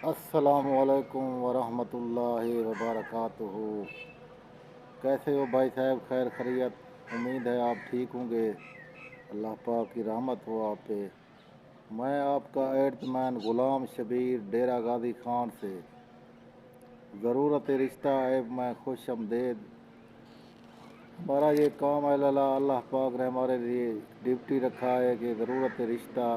السلام علیکم ورحمۃ اللہ وبرکاتہ۔ کیسے ہو بھائی صاحب؟ خیر خیریت؟ امید ہے آپ ٹھیک ہوں گے۔ اللہ پاک کی رحمت ہو آپ پہ۔ میں آپ کا ایڈمین غلام شبیر ڈیرہ غازی خان سے ضرورت رشتہ ایب میں خوش آمدید۔ ہمارا یہ کام ہے اللہ پاک نے ہمارے لیے ڈیوٹی رکھا ہے کہ ضرورت رشتہ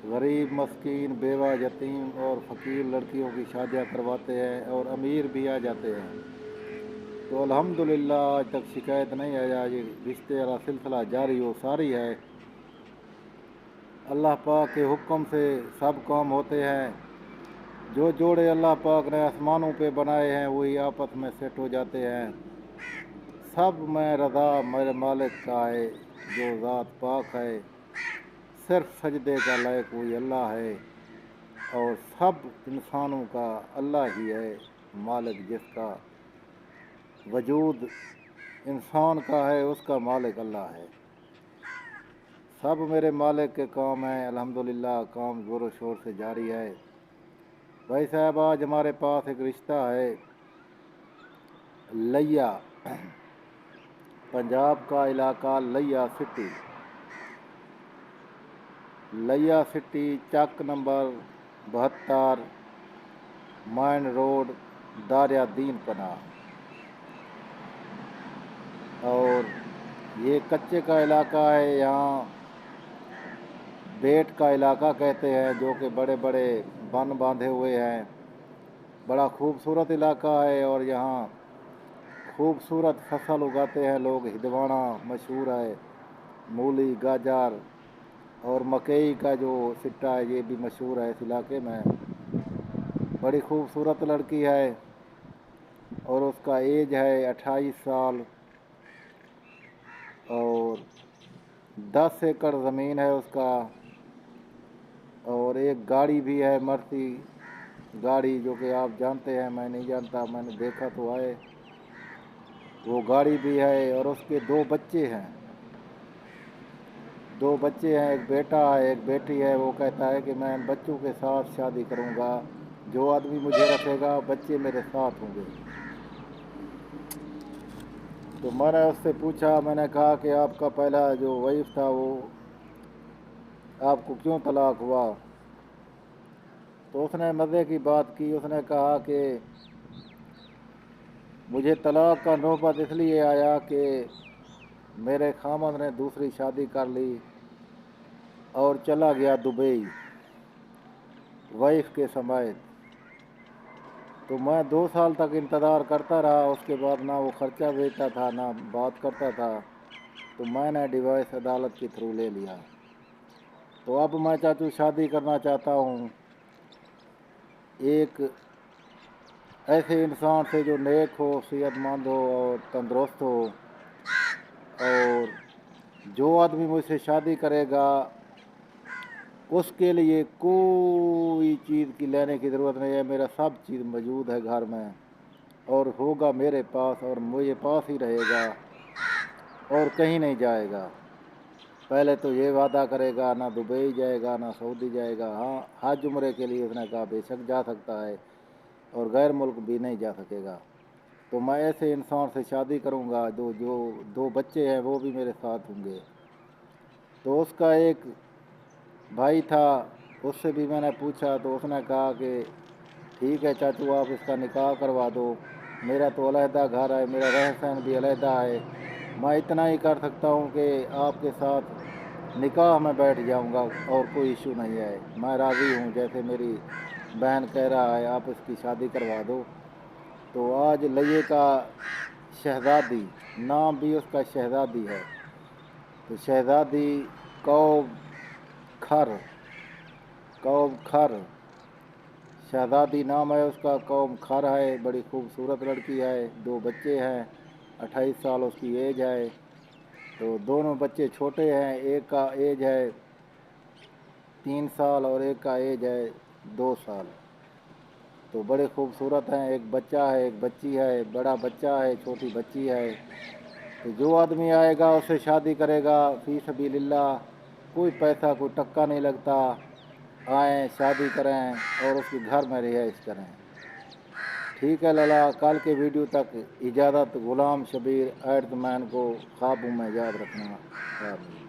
غریب مسکین بیوہ یتیم اور فقیر لڑکیوں کی شادیاں کرواتے ہیں اور امیر بھی آ جاتے ہیں۔ تو الحمدللہ آج تک شکایت نہیں آیا۔ یہ رشتے والا سلسلہ جاری و ساری ہے۔ اللہ پاک کے حکم سے سب کام ہوتے ہیں۔ جو جوڑے اللہ پاک نے آسمانوں پہ بنائے ہیں وہی آپس میں سیٹ ہو جاتے ہیں۔ سب میں رضا میرے مالک کا ہے جو ذات پاک ہے۔ صرف سجدے کا لائق وہی اللہ ہے اور سب انسانوں کا اللہ ہی ہے مالک، جس کا وجود انسان کا ہے اس کا مالک اللہ ہے۔ سب میرے مالک کے کام ہیں۔ الحمدللہ کام زور و شور سے جاری ہے۔ بھائی صاحب آج ہمارے پاس ایک رشتہ ہے لیا، پنجاب کا علاقہ لیا سٹی، لیا سٹی چک نمبر 72 مین روڈ داریا دین پناہ۔ اور یہ کچے کا علاقہ ہے، یہاں بیٹ کا علاقہ کہتے ہیں، جو کہ بڑے بڑے بن باندھے ہوئے ہیں۔ بڑا خوبصورت علاقہ ہے اور یہاں خوبصورت فصل اگاتے ہیں لوگ۔ ہدوانا مشہور ہے، مولی، گاجر اور مکئی کا جو سٹا ہے یہ بھی مشہور ہے اس علاقے میں۔ بڑی خوبصورت لڑکی ہے اور اس کا ایج ہے 28 سال اور 10 ایکڑ زمین ہے اس کا، اور ایک گاڑی بھی ہے مرسی گاڑی، جو کہ آپ جانتے ہیں، میں نہیں جانتا، میں نے دیکھا تو ہے۔ وہ گاڑی بھی ہے اور اس کے 2 بچے ہیں۔ 2 بچے ہیں، ایک بیٹا ہے ایک بیٹی ہے۔ وہ کہتا ہے کہ میں ان بچوں کے ساتھ شادی کروں گا، جو آدمی مجھے رکھے گا بچے میرے ساتھ ہوں گے۔ تو میں نے اس سے پوچھا، میں نے کہا کہ آپ کا پہلا جو وائف تھا وہ آپ کو کیوں طلاق ہوا؟ تو اس نے مزے کی بات کی۔ اس نے کہا کہ مجھے طلاق کا نوبت اس لیے آیا کہ میرے خامد نے دوسری شادی کر لی اور چلا گیا دبئی وائف کے سمیت۔ تو میں 2 سال تک انتظار کرتا رہا، اس کے بعد نہ وہ خرچہ بھیجتا تھا نہ بات کرتا تھا، تو میں نے ڈیورس عدالت کے تھرو لے لیا۔ تو اب میں چاچو شادی کرنا چاہتا ہوں ایک ایسے انسان سے جو نیک ہو، صحت مند ہو اور تندرست ہو، اور جو آدمی مجھ سے شادی کرے گا اس کے لیے کوئی چیز کی لینے کی ضرورت نہیں ہے، میرا سب چیز موجود ہے گھر میں اور ہوگا میرے پاس اور مجھے پاس ہی رہے گا اور کہیں نہیں جائے گا۔ پہلے تو یہ وعدہ کرے گا، نہ دبئی جائے گا نہ سعودی جائے گا۔ ہاں حج عمرے کے لیے اس نے کہا بے شک جا سکتا ہے اور غیر ملک بھی نہیں جا سکے گا۔ تو میں ایسے انسان سے شادی کروں گا جو 2 بچے ہیں وہ بھی میرے ساتھ ہوں گے۔ تو اس کا ایک بھائی تھا، اس سے بھی میں نے پوچھا تو اس نے کہا کہ ٹھیک ہے چاچو آپ اس کا نکاح کروا دو، میرا تو علیحدہ گھر ہے، میرا رہن سہن بھی علیحدہ ہے، میں اتنا ہی کر سکتا ہوں کہ آپ کے ساتھ نکاح میں بیٹھ جاؤں گا اور کوئی ایشو نہیں ہے، میں راضی ہوں، جیسے میری بہن کہہ رہا ہے آپ اس کی شادی کروا دو۔ تو آج لئے کا شہزادی، نام بھی اس کا شہزادی ہے، تو شہزادی قوم کھر شہزادی نام ہے اس کا، قوم کھر ہے۔ بڑی خوبصورت لڑکی ہے، 2 بچے ہیں، 28 سال اس کی ایج ہے۔ تو دونوں بچے چھوٹے ہیں، ایک کا ایج ہے 3 سال اور ایک کا ایج ہے 2 سال۔ تو بڑے خوبصورت ہیں، ایک بچہ ہے ایک بچی ہے، بڑا بچہ ہے چھوٹی بچی ہے۔ تو جو آدمی آئے گا اس سے شادی کرے گا فی سبیل اللہ، کوئی پیسہ کوئی ٹکا نہیں لگتا، آئیں، شادی کریں اور اس کے گھر میں رہائش کریں۔ ٹھیک ہے لالا، کل کے ویڈیو تک اجازت۔ غلام شبیر ایٹ دا مین کو خوابوں میں یاد رکھنا۔ آمین۔